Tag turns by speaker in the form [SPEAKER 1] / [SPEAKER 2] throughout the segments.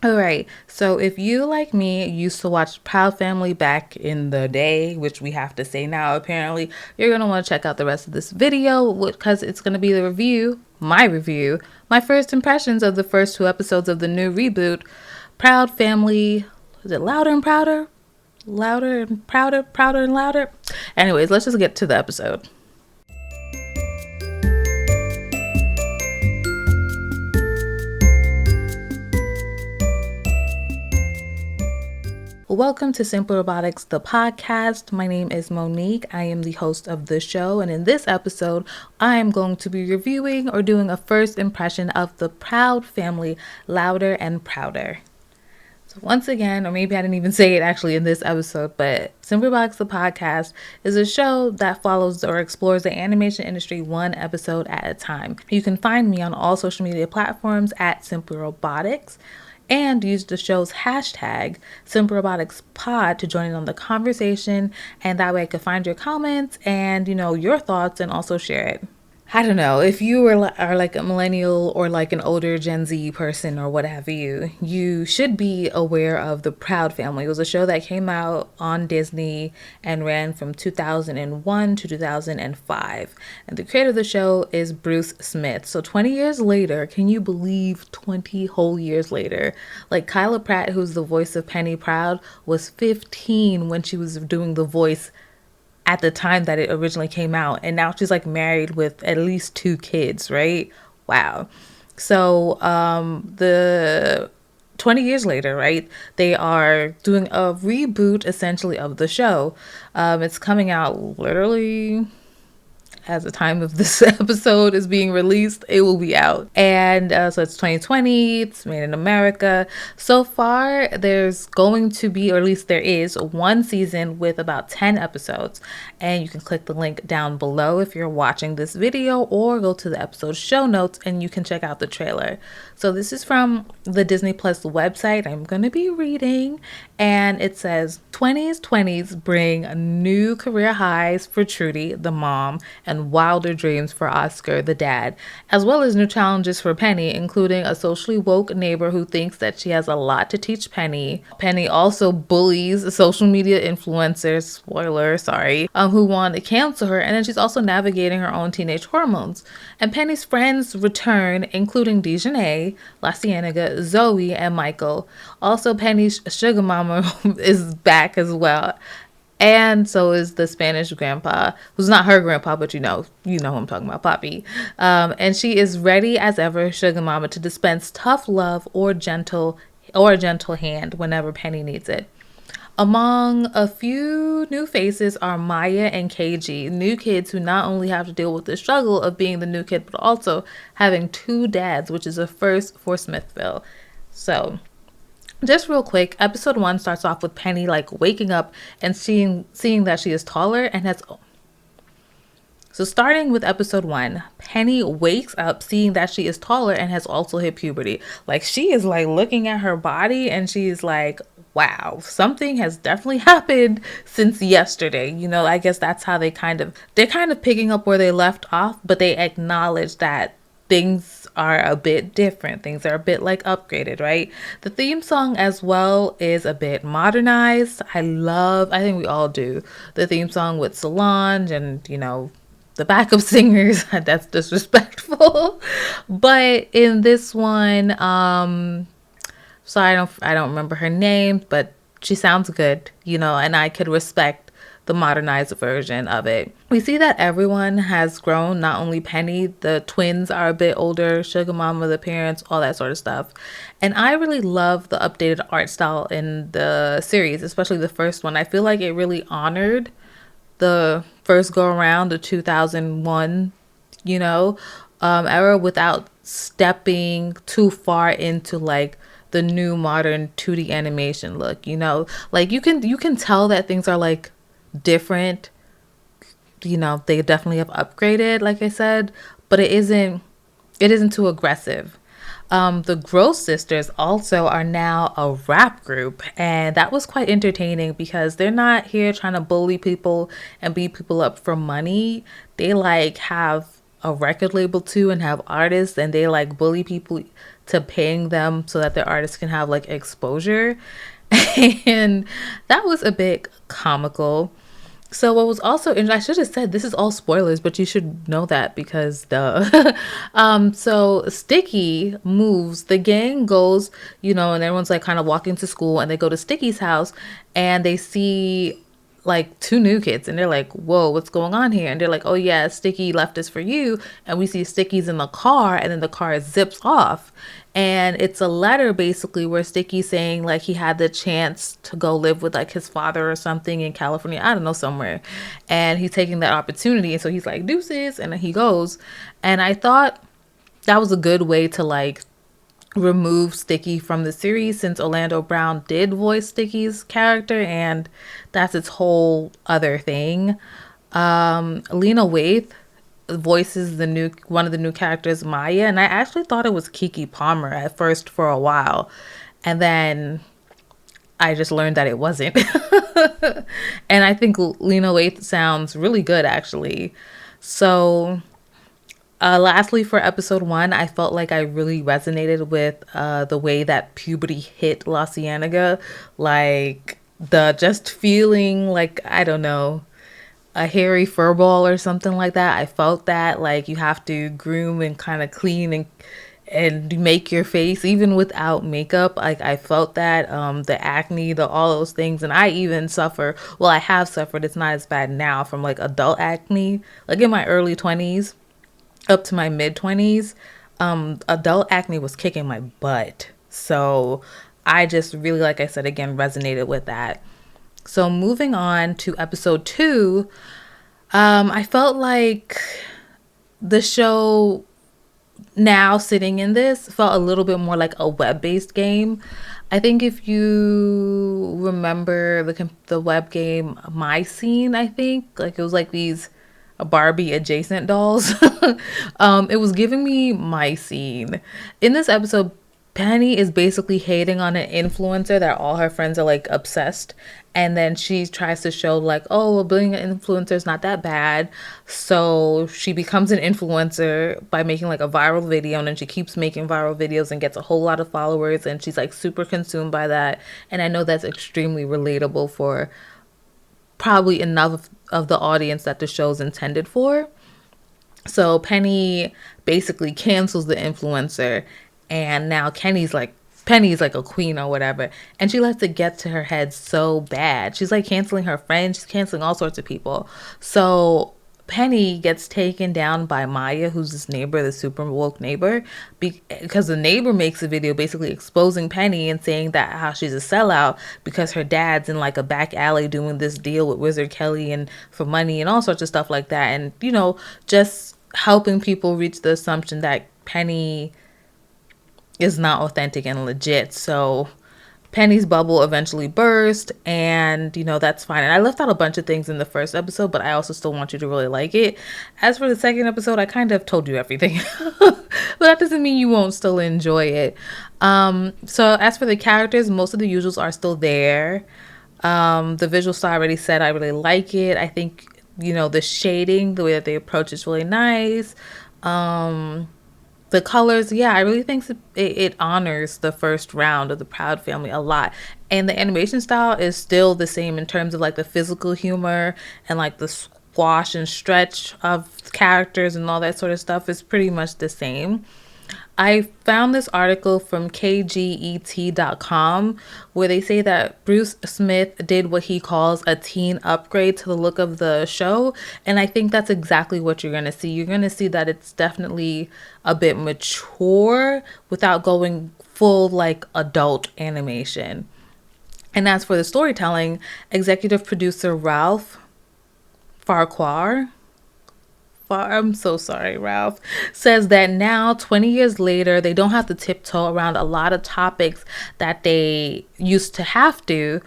[SPEAKER 1] All right. So if you, like me, used to watch Proud Family back in the day, which we have to say now, apparently, you're going to want to check out the rest of this video because it's going to be the review, my first impressions of the first two episodes of the new reboot, Proud Family. Is it Louder and Prouder? Louder and Prouder, Prouder and Louder? Anyways, let's just get to the episode. Welcome to Simple Robotics, the podcast. My name is Monique. I am the host of the show, and in this episode, I am going to be reviewing or doing a first impression of the Proud Family, Louder and Prouder. So once again, or maybe I didn't even say it actually in this episode, but Simple Robotics, the podcast, is a show that follows or explores the animation industry one episode at a time. You can find me on all social media platforms at Simplyrobotix, and use the show's hashtag Synopsis to join in on the conversation, and that way I could find your comments and your thoughts and also share it. I don't know if you are like a millennial or like an older Gen Z person or what have you. You should be aware of The Proud Family. It was a show that came out on Disney and ran from 2001 to 2005. And the creator of the show is Bruce Smith. So 20 years later, can you believe 20 whole years later? Like Kyla Pratt, who's the voice of Penny Proud, was 15 when she was doing the voice at the time that it originally came out, and now she's like married with at least 2 kids, right? Wow. So the 20 years later, right, they are doing a reboot essentially of the show. It's coming out literally as the time of this episode is being released, it will be out. And so it's 2020, it's made in America. So far, there's going to be, or at least there is, one season with about 10 episodes. And you can click the link down below if you're watching this video, or go to the episode show notes and you can check out the trailer. So this is from the Disney Plus website. I'm going to be reading, and it says 20s bring new career highs for Trudy, the mom, and wilder dreams for Oscar, the dad, as well as new challenges for Penny, including a socially woke neighbor who thinks that she has a lot to teach Penny. Penny also bullies social media influencers, spoiler, sorry, who want to cancel her, and then she's also navigating her own teenage hormones. And Penny's friends return, including Dejanay, La Cienega, Zoe, and Michael. Also, Penny's sugar mama is back as well. And so is the Spanish grandpa, who's not her grandpa, but you know who I'm talking about, Poppy. And she is ready as ever, sugar mama, to dispense tough love or a gentle hand whenever Penny needs it. Among a few new faces are Maya and KG, new kids who not only have to deal with the struggle of being the new kid, but also having 2 dads, which is a first for Smithville. So, just real quick, episode 1 starts off with Penny like waking up and seeing that she is taller and has. So starting with episode 1, Penny wakes up seeing that she is taller and has also hit puberty. Like she is like looking at her body and she's like, wow, something has definitely happened since yesterday. I guess that's how they're kind of picking up where they left off, but they acknowledge that things are a bit different. Things are a bit like upgraded, right? The theme song as well is a bit modernized. I think we all do, the theme song with Solange and, the backup singers. That's disrespectful. But in this one, so I don't remember her name, but she sounds good, and I could respect the modernized version of it. We see that everyone has grown, not only Penny, the twins are a bit older, sugar mama, the parents, all that sort of stuff. And I really love the updated art style in the series, especially the first one. I feel like it really honored the first go around, the 2001, era, without stepping too far into like the new modern 2D animation look. Like you can tell that things are like different. They definitely have upgraded, like I said, but it isn't too aggressive. The Gross Sisters also are now a rap group, and that was quite entertaining because they're not here trying to bully people and beat people up for money. They like have a record label too and have artists, and they like bully people to paying them so that their artists can have like exposure. And that was a bit comical. So what was also, and I should have said this is all spoilers, but you should know that because the so Sticky moves, the gang goes, and everyone's like kind of walking to school, and they go to Sticky's house, and they see like two new kids, and they're like, whoa, what's going on here? And they're like, oh yeah, Sticky left us for you. And we see Sticky's in the car, and then the car zips off, and it's a letter basically where Sticky's saying like he had the chance to go live with like his father or something in California, I don't know, somewhere, and he's taking that opportunity, and so he's like, deuces, and then he goes. And I thought that was a good way to like remove Sticky from the series, since Orlando Brown did voice Sticky's character, and that's its whole other thing. Lena Waithe voices the one of the new characters, Maya, and I actually thought it was Keke Palmer at first for a while, and then I just learned that it wasn't. And I think Lena Waithe sounds really good actually. So lastly, for episode 1, I felt like I really resonated with the way that puberty hit La Cienega. Like, the just feeling like, I don't know, a hairy furball or something like that. I felt that, like, you have to groom and kind of clean and make your face even without makeup. Like, I felt that, the acne, all those things. And I even I have suffered, it's not as bad now, from like adult acne, like in my early 20s up to my mid 20s. Adult acne was kicking my butt. So I just really, like I said again, resonated with that. So moving on to episode 2, I felt like the show, now sitting in this, felt a little bit more like a web-based game. I think if you remember the web game My Scene, I think, like, it was like these Barbie adjacent dolls. It was giving me My Scene. In this episode, Penny is basically hating on an influencer that all her friends are like obsessed, and then she tries to show like, oh, well, being an influencer is not that bad. So she becomes an influencer by making like a viral video, and then she keeps making viral videos and gets a whole lot of followers, and she's like super consumed by that. And I know that's extremely relatable for probably enough of the audience that the show's intended for. So Penny basically cancels the influencer, and now Penny's like a queen or whatever, and she lets it get to her head so bad. She's like canceling her friends, she's canceling all sorts of people. So Penny gets taken down by Maya, who's this neighbor, the super woke neighbor, because the neighbor makes a video basically exposing Penny and saying that how she's a sellout because her dad's in like a back alley doing this deal with Wizard Kelly and for money and all sorts of stuff like that. And, just helping people reach the assumption that Penny is not authentic and legit. So Penny's bubble eventually burst, and that's fine. And I left out a bunch of things in the first episode, but I also still want you to really like it. As for the second episode, I kind of told you everything, but that doesn't mean you won't still enjoy it. So as for the characters, most of the usuals are still there. The visual style, I already said I really like it. I think the shading, the way that they approach is really nice. The colors, yeah, I really think it honors the first round of the Proud Family a lot. And the animation style is still the same in terms of like the physical humor and like the squash and stretch of characters and all that sort of stuff is pretty much the same. I found this article from kget.com where they say that Bruce Smith did what he calls a teen upgrade to the look of the show. And I think that's exactly what you're going to see. You're going to see that it's definitely a bit mature without going full like adult animation. And as for the storytelling, executive producer Ralph Farquhar, I'm so sorry, Ralph, says that now, 20 years later, they don't have to tiptoe around a lot of topics that they used to have to,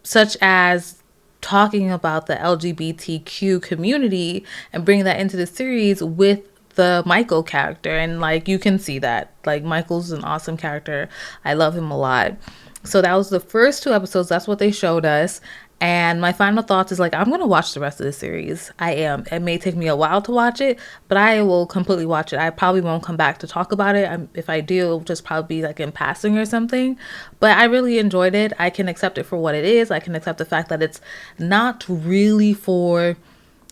[SPEAKER 1] such as talking about the LGBTQ community and bringing that into the series with the Michael character. And like, you can see that, like, Michael's an awesome character. I love him a lot. So that was the first 2 episodes. That's what they showed us. And my final thoughts is like, I'm going to watch the rest of the series. I am. It may take me a while to watch it, but I will completely watch it. I probably won't come back to talk about it. If I do, it'll just probably be like in passing or something. But I really enjoyed it. I can accept it for what it is. I can accept the fact that it's not really for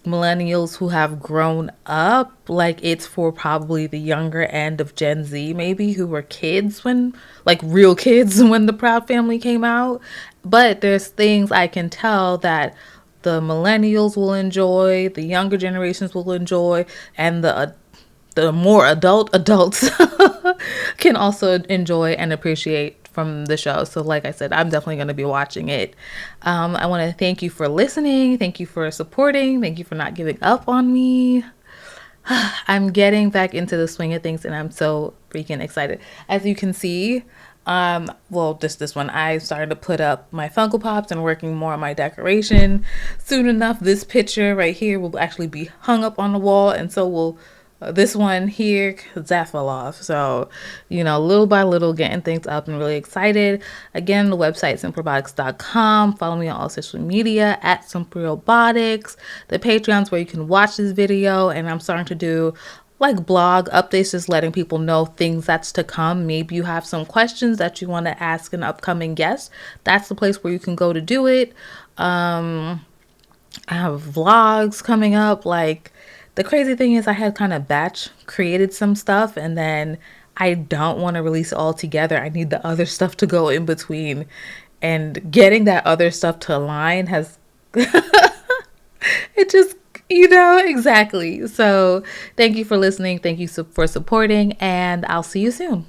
[SPEAKER 1] millennials who have grown up. Like, it's for probably the younger end of Gen Z, maybe, who were kids when, like, real kids when the Proud Family came out. But there's things I can tell that the millennials will enjoy, the younger generations will enjoy, and the more adults can also enjoy and appreciate from the show. So like I said, I'm definitely going to be watching it. I want to thank you for listening. Thank you for supporting. Thank you for not giving up on me. I'm getting back into the swing of things and I'm so freaking excited. As you can see, well, just this one, I started to put up my Funko Pops and working more on my decoration. Soon enough, this picture right here will actually be hung up on the wall, and so will this one here, that fell off. So, little by little, getting things up and really excited. Again, the website, Simplyrobotix.com. Follow me on all social media at Simplyrobotix. The Patreon's where you can watch this video, and I'm starting to do like blog updates, just letting people know things that's to come. Maybe you have some questions that you want to ask an upcoming guest. That's the place where you can go to do it. I have vlogs coming up. Like, the crazy thing is I had kind of batch created some stuff, and then I don't want to release it all together. I need the other stuff to go in between, and getting that other stuff to align has it just, exactly. So thank you for listening. Thank you for supporting, and I'll see you soon.